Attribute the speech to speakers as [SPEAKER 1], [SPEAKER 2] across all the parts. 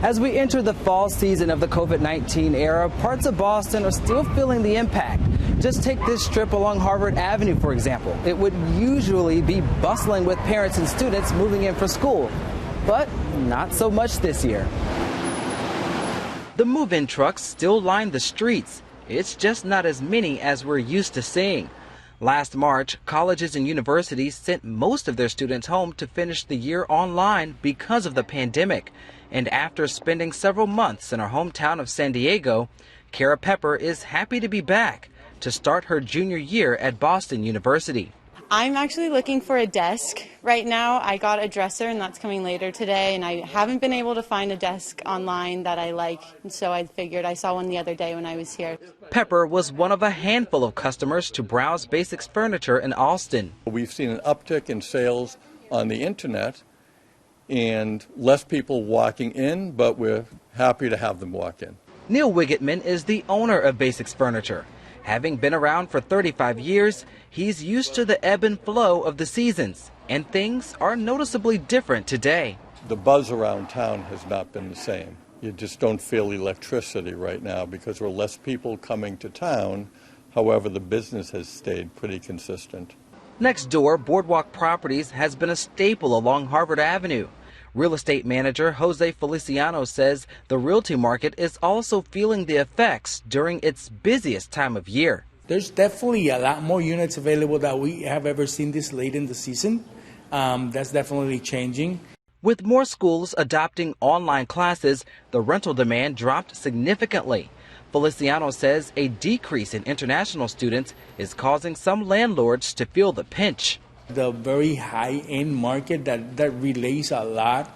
[SPEAKER 1] As we enter the fall season of the COVID-19 era, parts of Boston are still feeling the impact. Just take this strip along Harvard Avenue, for example. It would usually be bustling with parents and students moving in for school, but not so much this year. The move-in trucks still line the streets. It's just not as many as we're used to seeing. Last March, colleges and universities sent most of their students home to finish the year online because of the pandemic. And after spending several months in her hometown of San Diego, Kara Pepper is happy to be back to start her junior year at Boston University.
[SPEAKER 2] I'm actually looking for a desk right now. I got a dresser and that's coming later today, and I haven't been able to find a desk online that I like, so I figured I saw one the other day when I was here.
[SPEAKER 1] Pepper was one of a handful of customers to browse Basics Furniture in Allston.
[SPEAKER 3] We've seen an uptick in sales on the internet and less people walking in, but we're happy to have them walk in.
[SPEAKER 1] Neil Wiggitman is the owner of Basics Furniture. Having been around for 35 years, he's used to the ebb and flow of the seasons, and things are noticeably different today.
[SPEAKER 3] The buzz around town has not been the same. You just don't feel electricity right now because there are less people coming to town. However, the business has stayed pretty consistent.
[SPEAKER 1] Next door, Boardwalk Properties has been a staple along Harvard Avenue. Real estate manager Jose Feliciano says the realty market is also feeling the effects during its busiest time of year.
[SPEAKER 4] There's definitely a lot more units available that we have ever seen this late in the season. That's definitely changing.
[SPEAKER 1] With more schools adopting online classes, the rental demand dropped significantly. Feliciano says a decrease in international students is causing some landlords to feel the pinch.
[SPEAKER 4] The very high-end market that relays a lot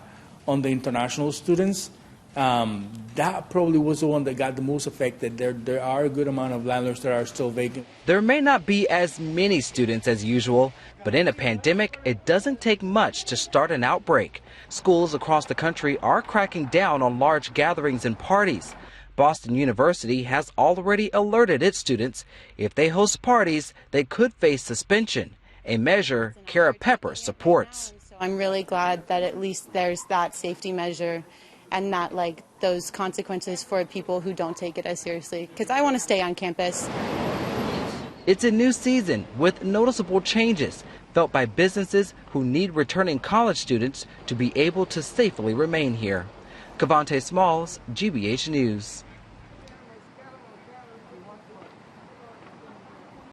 [SPEAKER 4] on the international students, that probably was the one that got the most affected. There are a good amount of landlords that are still vacant.
[SPEAKER 1] There may not be as many students as usual, but in a pandemic, it doesn't take much to start an outbreak. Schools across the country are cracking down on large gatherings and parties. Boston University has already alerted its students if they host parties, they could face suspension, a measure Kara Pepper supports.
[SPEAKER 2] So I'm really glad that at least there's that safety measure and not like those consequences for people who don't take it as seriously, because I want to stay on campus.
[SPEAKER 1] It's a new season with noticeable changes felt by businesses who need returning college students to be able to safely remain here. Cavante Smalls, GBH News.